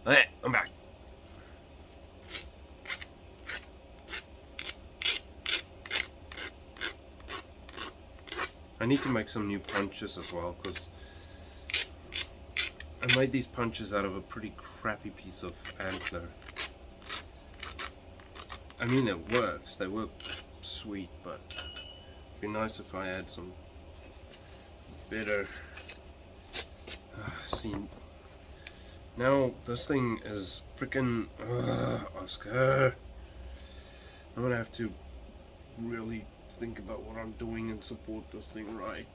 Hey, I'm back. I need to make some new punches as well, because I made these punches out of a pretty crappy piece of antler. I mean, it works, they work sweet, but it'd be nice if I had some better. See, now this thing is freaking Oscar. I'm gonna have to really think about what I'm doing and support this thing right.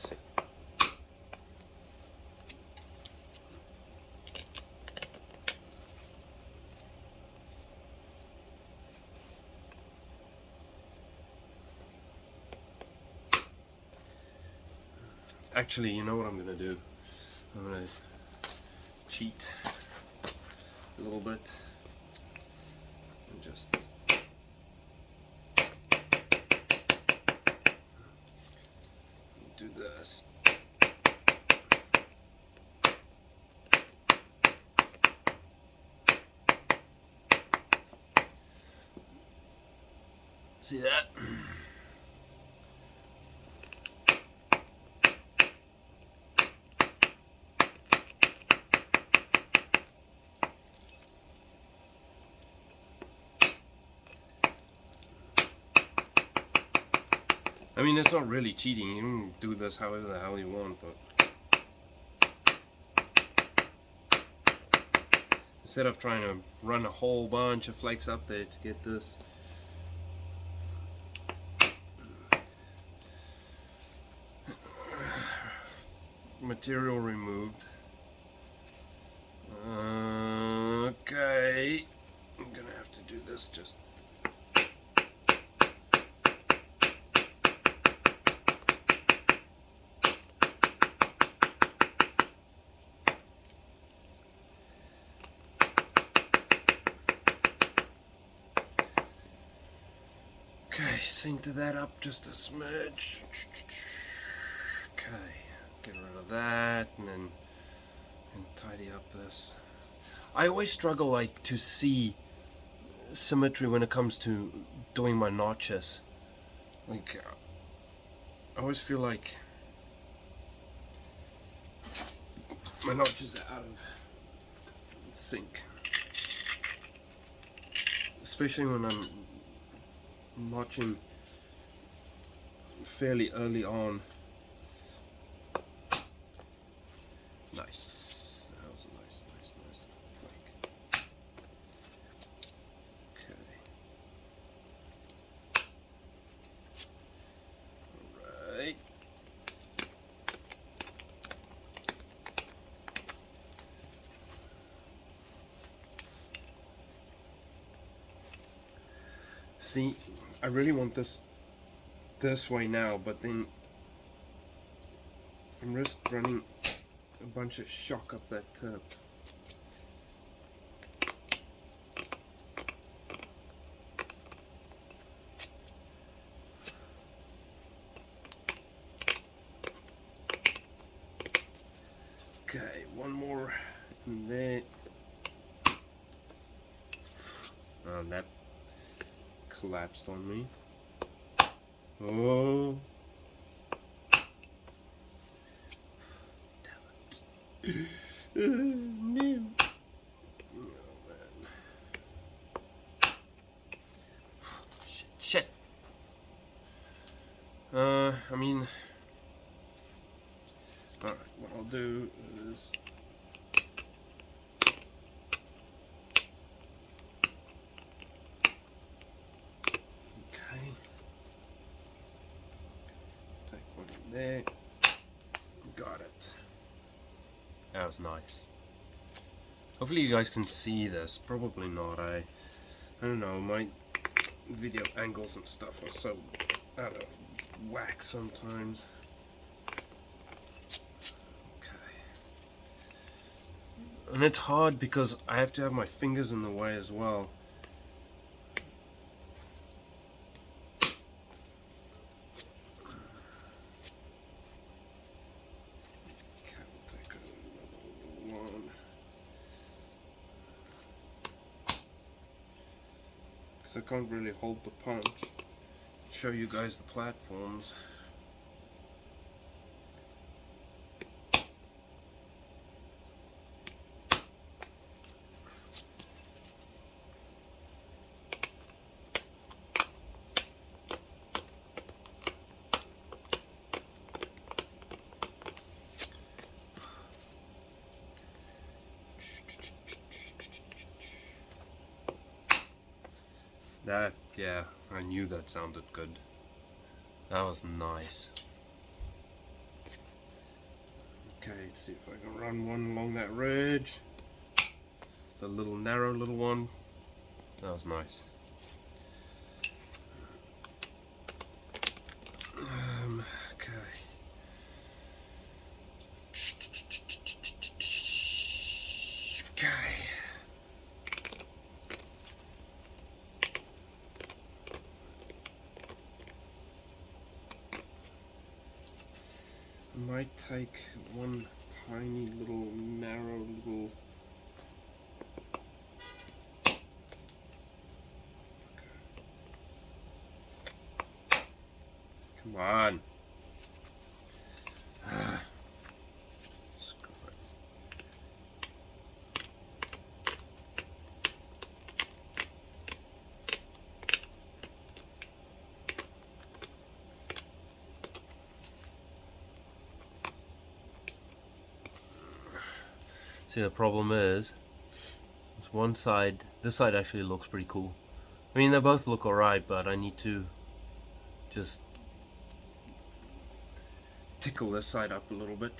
Actually, you know what I'm gonna do? I'm gonna cheat a little bit and just do this. See that? I mean, it's not really cheating. You can do this however the hell you want, but instead of trying to run a whole bunch of flakes up there to get this, material removed. Okay, I'm gonna have to do this just. Okay, center that up just a smidge. Okay, get rid of that and then tidy up this. I always struggle like to see symmetry when it comes to doing my notches. Like, I always feel like my notches are out of sync, especially when I'm notching fairly early on. Nice. That was a nice flake. Okay. Alright. See, I really want this way now, but then I'm just running a bunch of shock up that tip. Okay, one more and then that collapsed on me. Oh, damn it. No. Oh, man. Shit. I mean, alright, what I'll do is take one in there. Got it. That was nice. Hopefully you guys can see this. Probably not. I don't know, my video angles and stuff are so out of whack sometimes. Okay. And it's hard because I have to have my fingers in the way as well. because I can't really hold the punch. Show you guys the platforms. That, yeah, I knew that sounded good. That was nice. Okay, let's see if I can run one along that ridge. The little narrow little one. That was nice. Okay. Okay. I might take one tiny little narrow little. Come on. Screw it. See, the problem is, it's one side, this side actually looks pretty cool. I mean, they both look alright, but I need to just tickle this side up a little bit.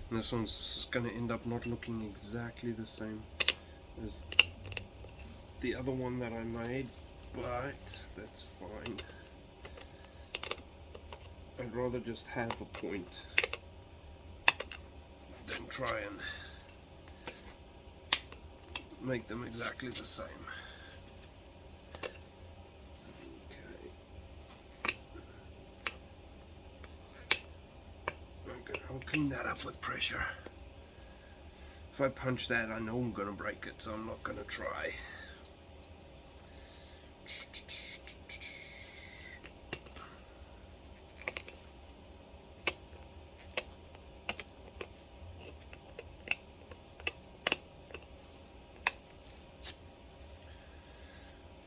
And this one's going to end up not looking exactly the same as the other one that I made, but that's fine. I'd rather just have a point than try and make them exactly the same. Okay, I'll clean that up with pressure. If I punch that, I know I'm gonna break it, so I'm not gonna try.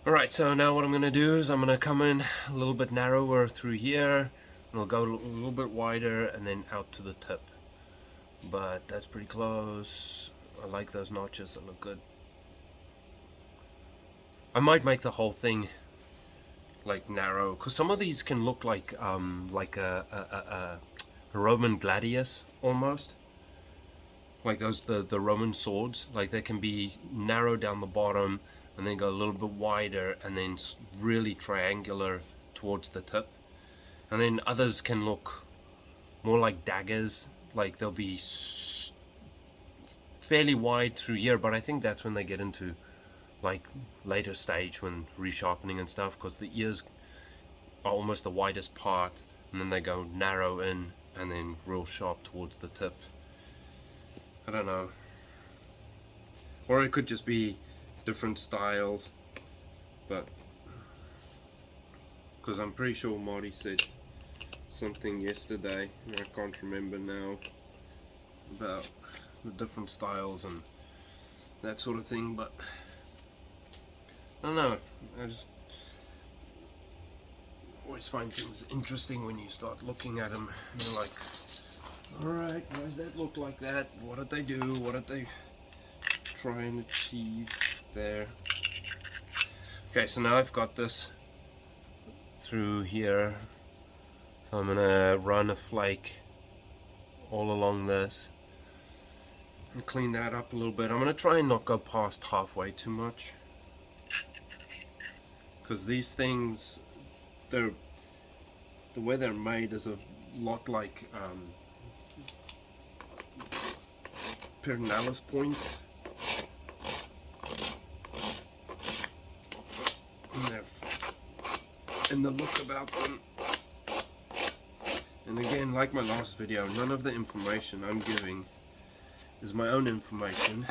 Alright, so now what I'm going to do is I'm going to come in a little bit narrower through here, and I'll go a little bit wider and then out to the tip. But that's pretty close. I like those notches, that look good. I might make the whole thing like narrow, because some of these can look like a Roman gladius almost. Like those, the Roman swords, like they can be narrow down the bottom and then go a little bit wider and then really triangular towards the tip. And then others can look more like daggers, like they'll be fairly wide through here, but I think that's when they get into like later stage when resharpening and stuff, because the ears are almost the widest part and then they go narrow in and then real sharp towards the tip. I don't know. Or it could just be different styles, but because I'm pretty sure Marty said something yesterday, and I can't remember now, about the different styles and that sort of thing, but I don't know, I just always find things interesting when you start looking at them and you're like, alright, why does that look like that? What did they do? What did they try and achieve there? Okay, so now I've got this through here, so I'm gonna run a flake all along this and clean that up a little bit. I'm gonna try and not go past halfway too much, because these things, the way they're made is a lot like Pernalis points. And the look about them And again, like my last video, none of the information I'm giving is my own information.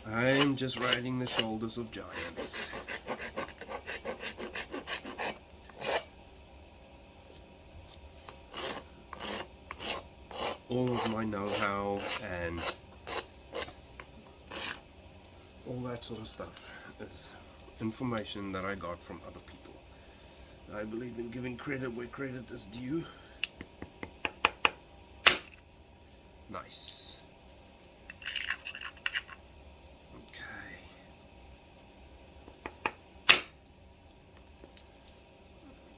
I'm just riding the shoulders of giants. All of my know-how and all that sort of stuff is information that I got from other people. I believe in giving credit where credit is due. Nice. Okay.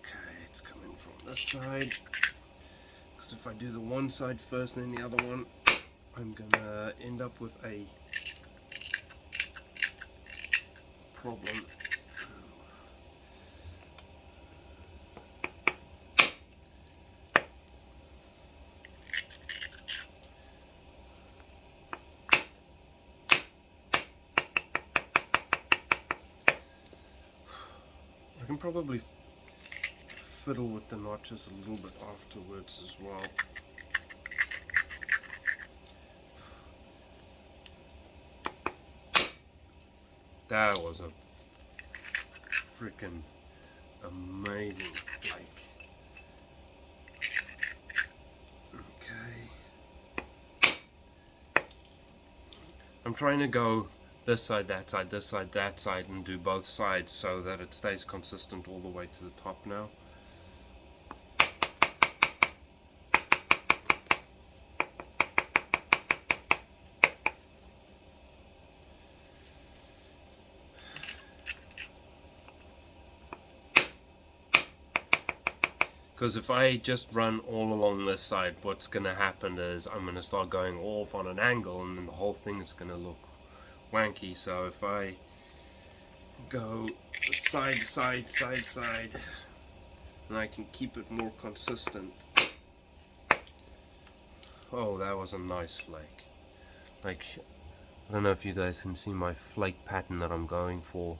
Okay, it's coming from this side. Because if I do the one side first and then the other one, I'm gonna end up with a problem. I can probably fiddle with the notches a little bit afterwards as well. That was a freaking amazing flake. Okay. I'm trying to go this side, that side, this side, that side, and do both sides so that it stays consistent all the way to the top now. Because if I just run all along this side, what's going to happen is I'm going to start going off on an angle and then the whole thing is going to look wanky. So if I go side, side, side, side, and I can keep it more consistent. Oh, that was a nice flake. Like, I don't know if you guys can see my flake pattern that I'm going for.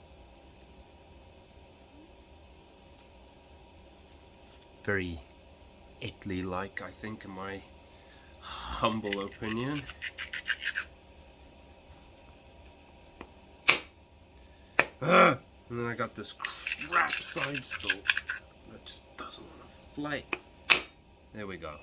Very Etley like, I think, in my humble opinion. And then I got this crap side still that just doesn't want to flake. There we go.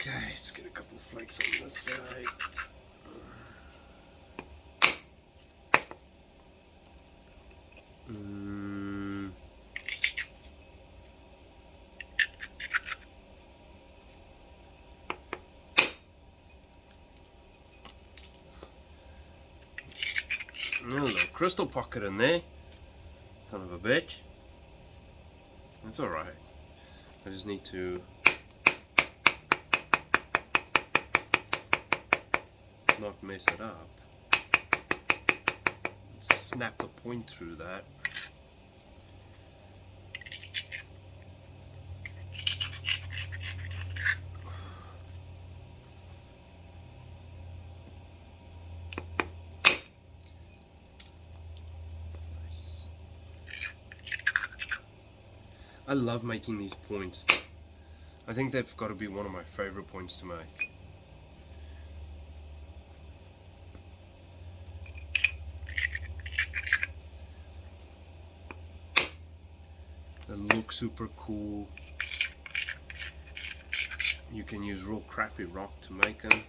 Okay, let's get a couple of flakes on this side. A little crystal pocket in there. Son of a bitch. That's alright. I just need to not mess it up. Snap the point through that. Nice. I love making these points. I think they've got to be one of my favorite points to make. They look super cool. You can use real crappy rock to make them.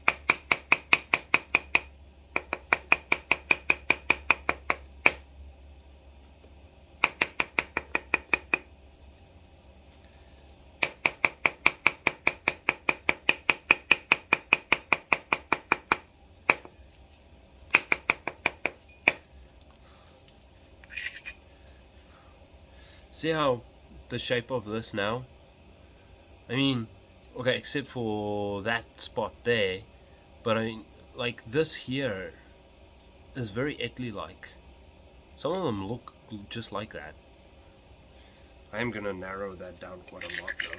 See how the shape of this now? I mean, okay, except for that spot there, but I mean, like this here is very Etley like. Some of them look just like that. I am gonna narrow that down quite a lot though.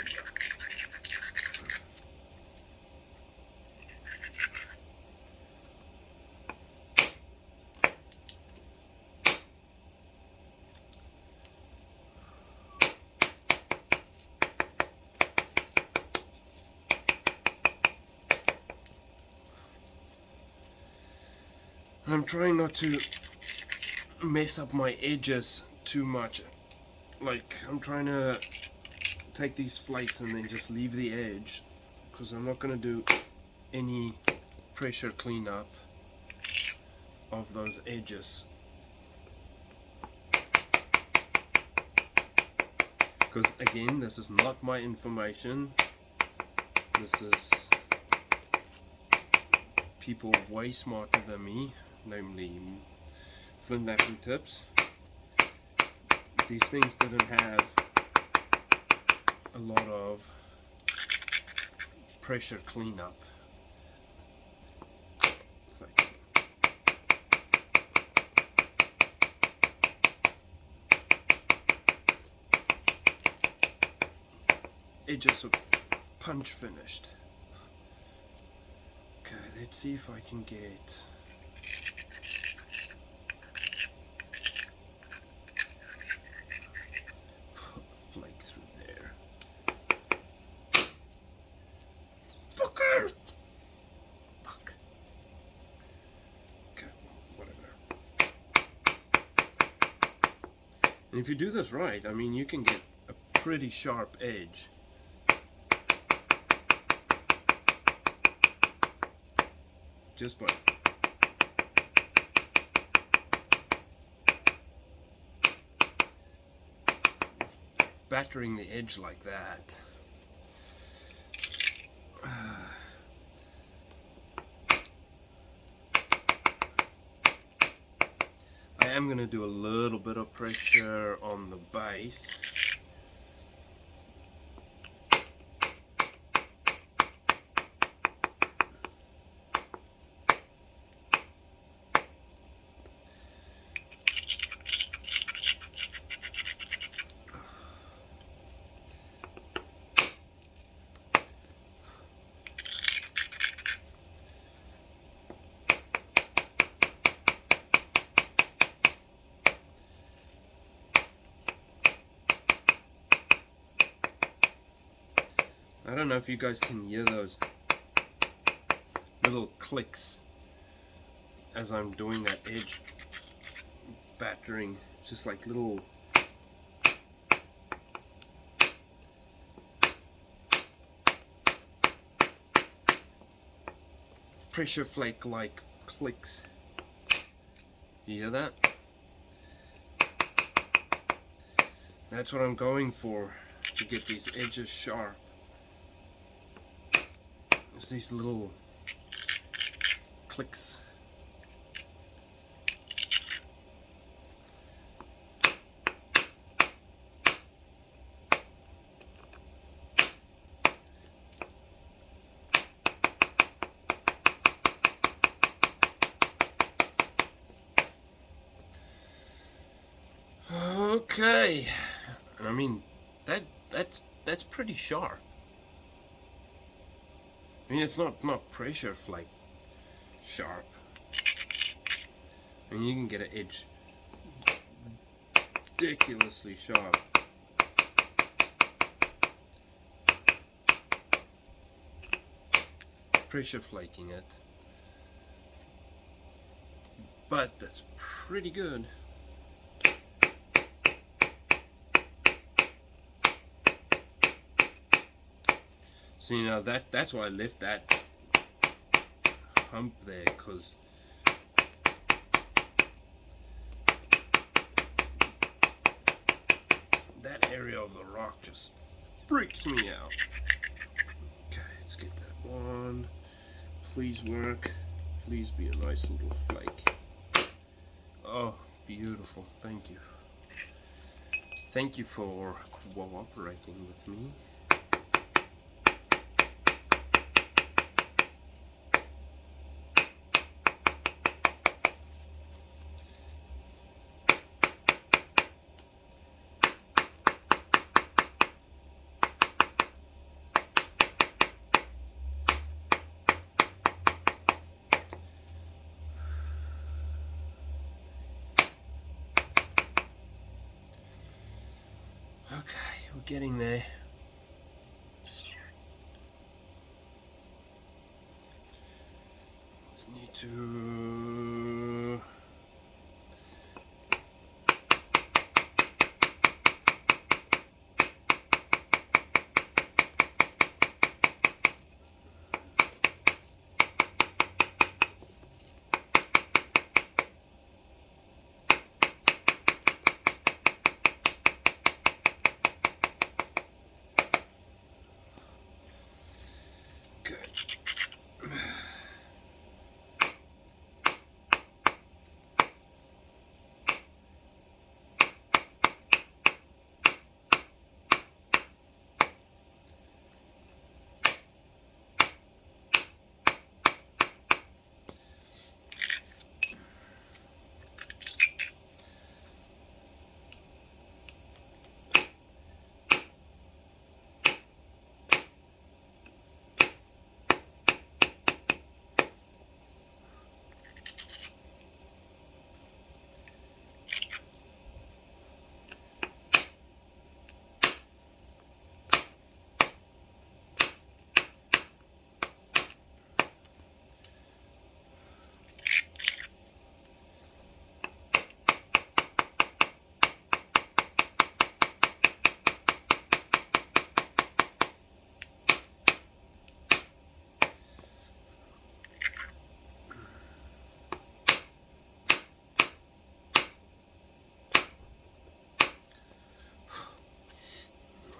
I'm trying not to mess up my edges too much. Like, I'm trying to take these flakes and then just leave the edge, because I'm not going to do any pressure cleanup of those edges. Because again, this is not my information. This is people way smarter than me, namely flint knapping tips. These things didn't have a lot of pressure cleanup. Like, edges are punch finished. Okay, let's see if I can get flake through there. Fucker! Fuck. Okay, whatever. And if you do this right, I mean, you can get a pretty sharp edge. Just by battering the edge like that. I am going to do a little bit of pressure on the base. I don't know if you guys can hear those little clicks as I'm doing that edge battering, just like little pressure flake like clicks. You hear that? That's what I'm going for, to get these edges sharp. There's these little clicks. Okay, I mean that's pretty sharp. I mean, it's not pressure flake sharp. I mean, you can get an edge ridiculously sharp. Pressure flaking it, but that's pretty good. See, now that's why I left that hump there, because that area of the rock just freaks me out. Okay, let's get that one. Please work. Please be a nice little flake. Oh, beautiful. Thank you. Thank you for cooperating with me. Okay, we're getting there. Just need to...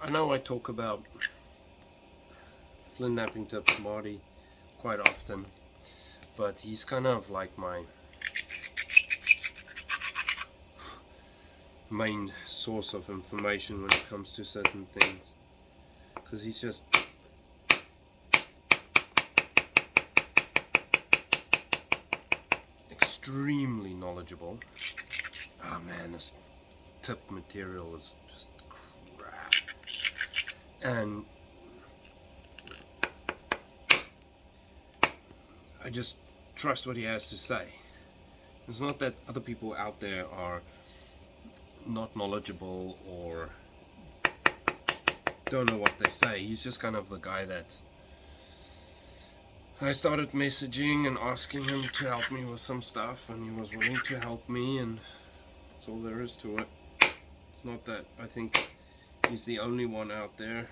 I know I talk about flint knapping tips Marty quite often, but he's kind of like my main source of information when it comes to certain things, because he's just extremely knowledgeable. Oh man, this tip material is just crap. And I just trust what he has to say. It's not that other people out there are not knowledgeable or don't know what they say. He's just kind of the guy that I started messaging and asking him to help me with some stuff, and he was willing to help me, and that's all there is to it. It's not that I think he's the only one out there.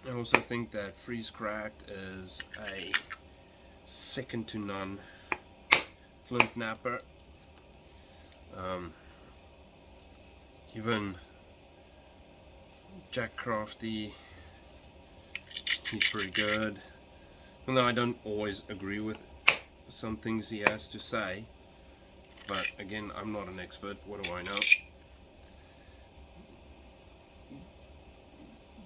I also think that Freeze Cracked is a second to none flint napper. Even Jack Crafty, he's pretty good. Although I don't always agree with some things he has to say. But again, I'm not an expert, what do I know?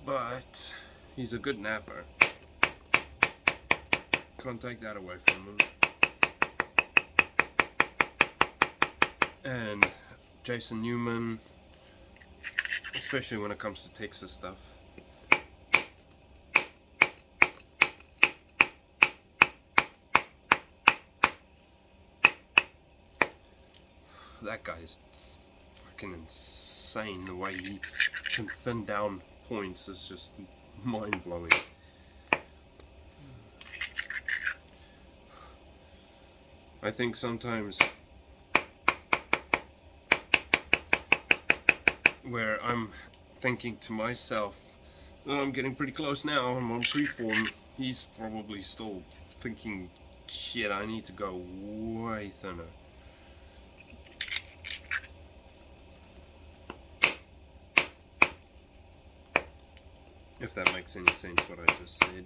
But he's a good napper. Can't take that away from him. And Jason Newman, especially when it comes to Texas stuff. That guy is fucking insane. The way he can thin down points is just mind-blowing. I think sometimes where I'm thinking to myself, oh, I'm getting pretty close now, I'm on freeform, he's probably still thinking, shit, I need to go way thinner. If that makes any sense what I just said.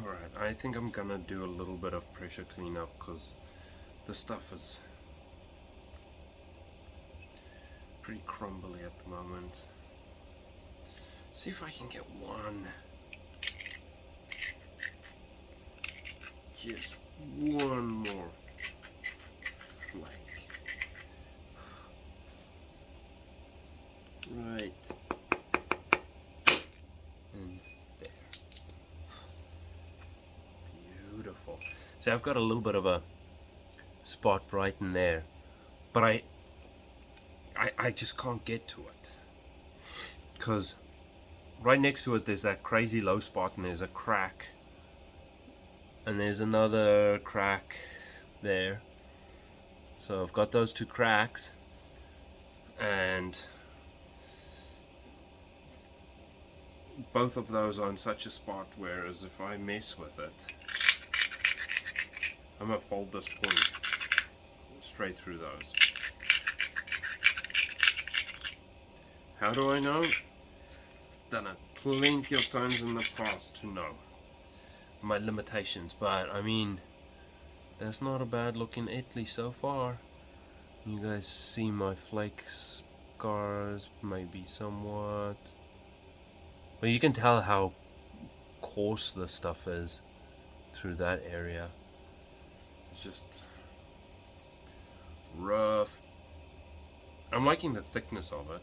Alright, I think I'm gonna do a little bit of pressure cleanup because the stuff is pretty crumbly at the moment. See if I can get one. Just one more flake. Right. And there. beautiful. See, I've got a little bit of a spot right in there, but I just can't get to it, because right next to it there's that crazy low spot, and there's a crack, and there's another crack there. So I've got those two cracks, and both of those are in such a spot, whereas if I mess with it, I'm gonna fold this point straight through those. How do I know? Done it plenty of times in the past to know my limitations, but I mean, that's not a bad looking Etley so far. You guys see my flake scars, maybe somewhat. But you can tell how coarse this stuff is through that area. It's just rough. I'm liking the thickness of it.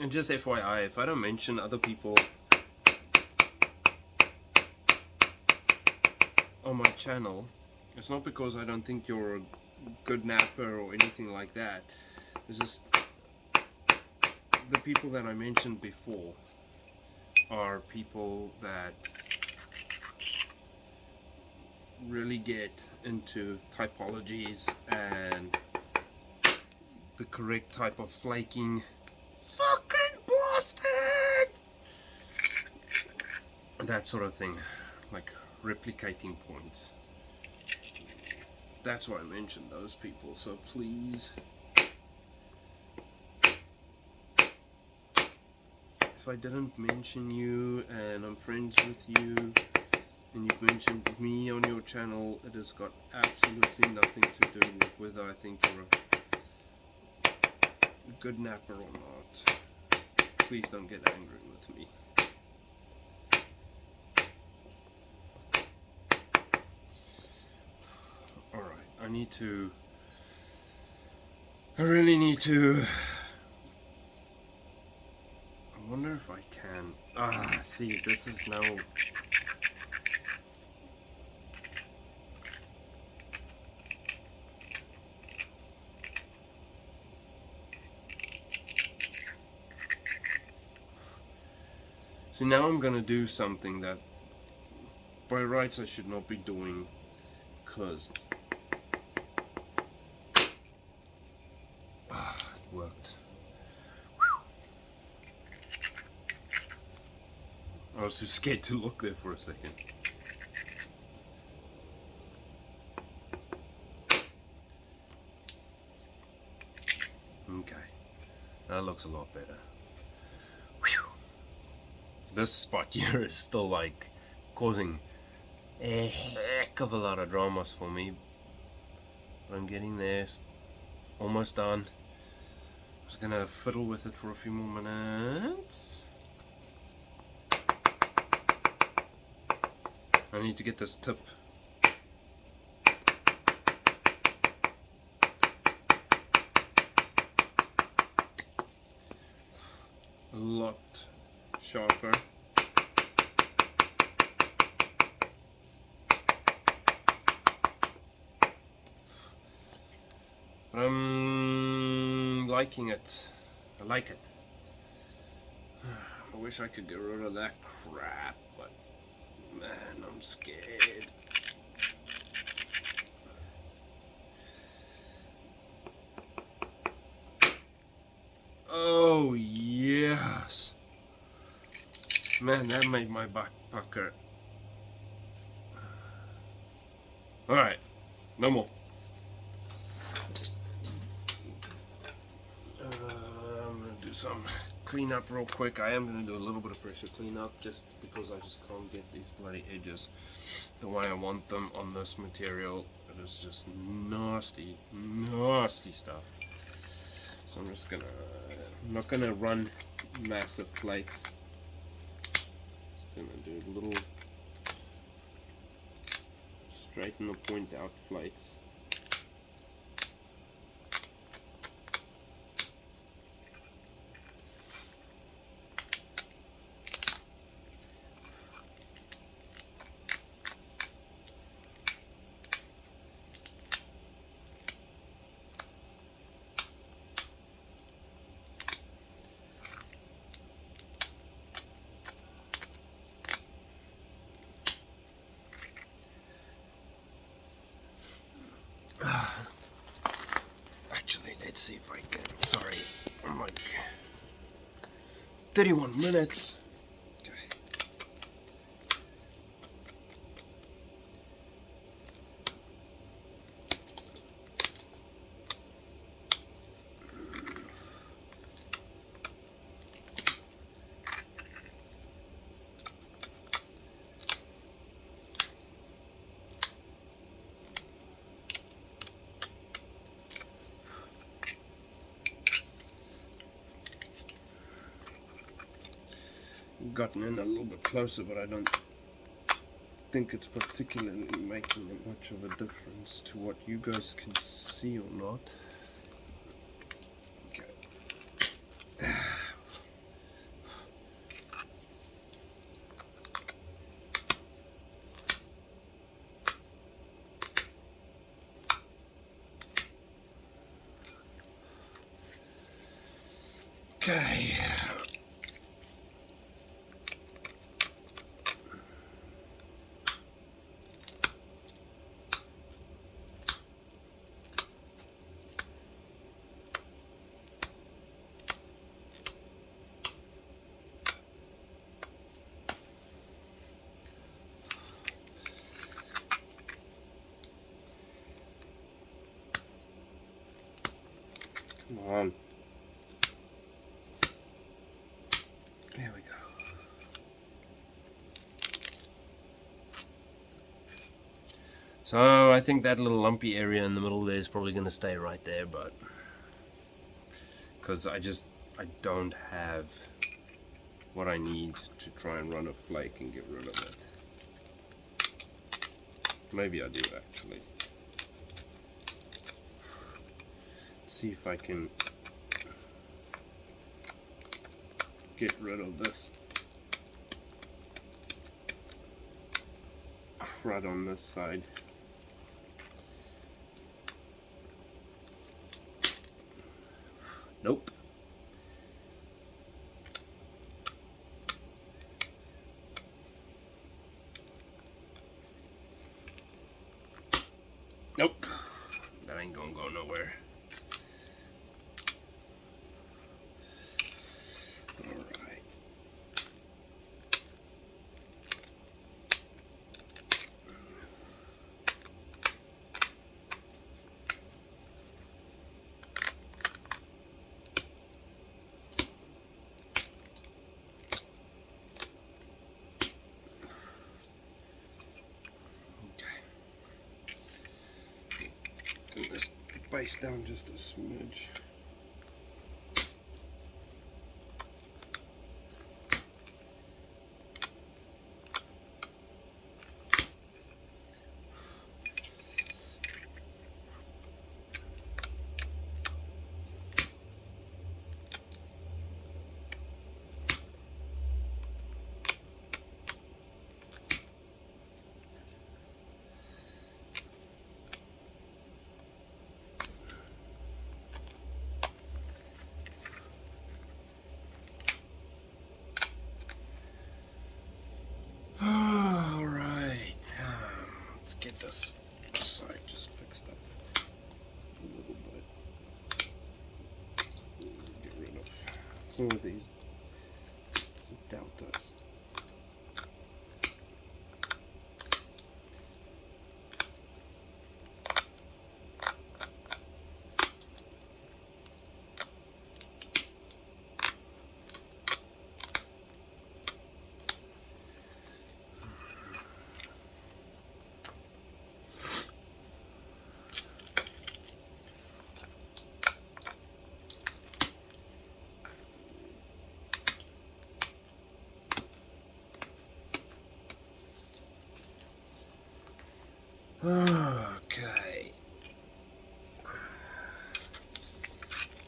And just FYI, if I don't mention other people on my channel, it's not because I don't think you're a good napper or anything like that. It's just the people that I mentioned before are people that really get into typologies and the correct type of flaking. Fucking bastard! That sort of thing, like replicating points. That's why I mentioned those people, so please, if I didn't mention you and I'm friends with you and you've mentioned me on your channel, it has got absolutely nothing to do with whether I think you're a good napper or not. Please don't get angry with me. Alright, I really need to, I wonder if I can, see, this is now, see, now I'm gonna do something that by rights I should not be doing, because it worked. I was too scared to look there for a second. Okay, that looks a lot better. Whew. This spot here is still like causing a heck of a lot of dramas for me, but I'm getting there. Almost done. I was gonna fiddle with it for a few more minutes. I need to get this tip a lot sharper. But I'm liking it. I like it. I wish I could get rid of that crap, but man, I'm scared. Oh yes, man, that made my butt pucker. Alright, no more. I'm gonna do some cleanup real quick. I am gonna do a little bit of pressure cleanup just because I just can't get these bloody edges the way I want them on this material. That is just nasty, nasty stuff. So I'm just gonna, I'm not gonna run massive flakes. Just gonna do little straighten or point out flakes. Actually, let's see if I can. Sorry, I'm like 31 minutes. Okay. Gotten in a little bit closer, but I don't think it's particularly making much of a difference to what you guys can see or not. Okay. Okay. Come on. There we go. So I think that little lumpy area in the middle there is probably going to stay right there, but because I don't have what I need to try and run a flake and get rid of it. Maybe I do actually. Let's see if I can get rid of this crud on this side. Nope. Nope. That ain't gonna go nowhere. Alright. Bring this base down just a smidge. Get this side just fixed up just a little bit. Get rid of some of these deltas. Okay.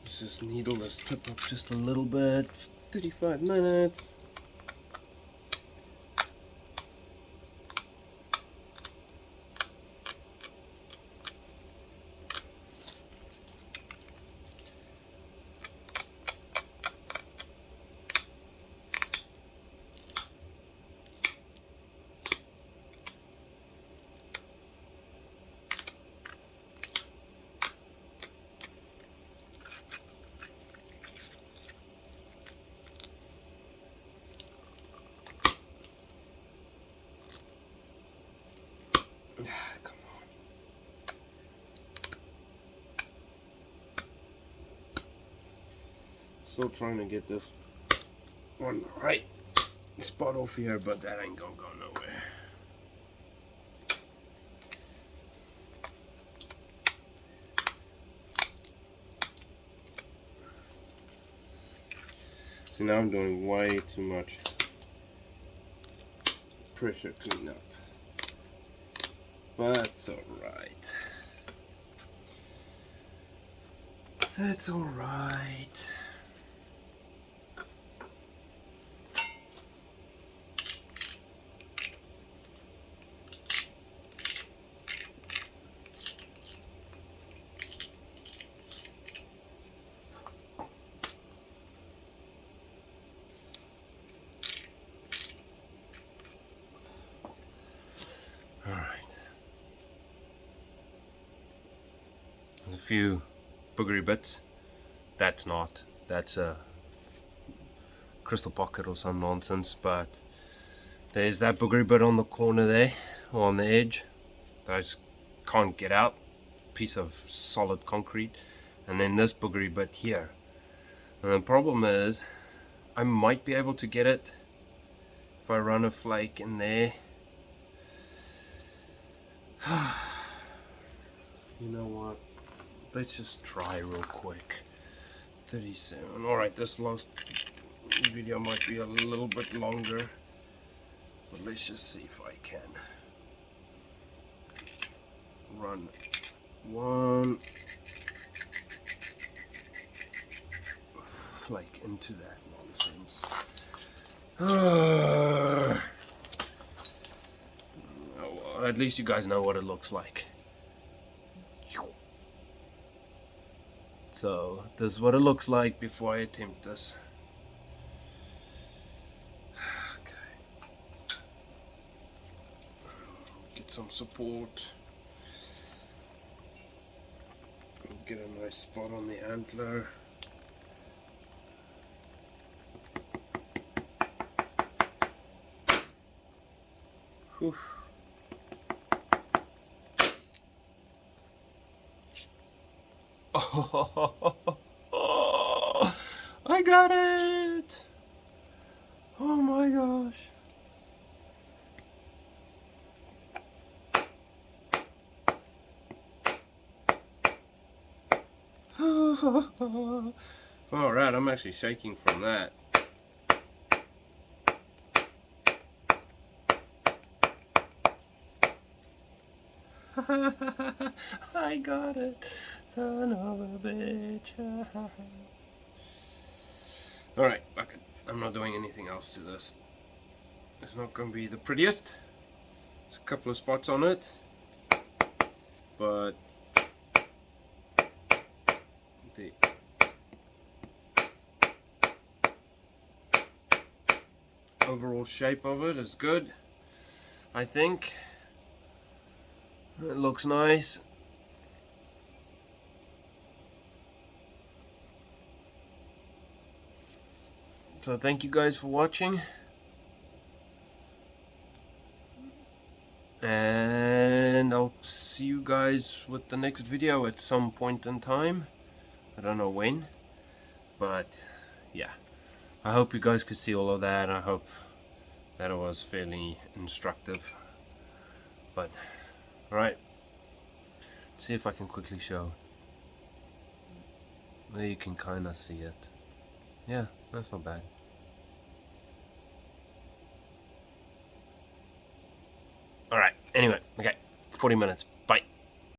Let's just needle this tip up just a little bit. 35 minutes. Come on. Still trying to get this one right spot off here, but that ain't gonna go nowhere. See, now I'm doing way too much pressure cleanup, but it's alright. It's alright. There's a few boogery bits. That's not. That's a crystal pocket or some nonsense, but there's that boogery bit on the corner there, or on the edge, that I just can't get out. Piece of solid concrete. And then this boogery bit here. And the problem is, I might be able to get it if I run a flake in there. You know what? Let's just try real quick. 37. Alright, this last video might be a little bit longer, but let's just see if I can run one flake into that nonsense. Oh, well, at least you guys know what it looks like. So this is what it looks like before I attempt this. Okay. Get some support. Get a nice spot on the antler. Whew. Oh, I got it! Oh my gosh. Alright, I'm actually shaking from that. I got it, son of a bitch. Alright, fuck it. I'm not doing anything else to this. It's not going to be the prettiest. There's a couple of spots on it, but the overall shape of it is good, I think. It looks nice. So thank you guys for watching, and I'll see you guys with the next video at some point in time. I don't know when, but yeah, I hope you guys could see all of that. I hope that it was fairly instructive. But alright, see if I can quickly show. There you can kind of see it. Yeah, that's not bad. Alright, anyway, okay. 40 minutes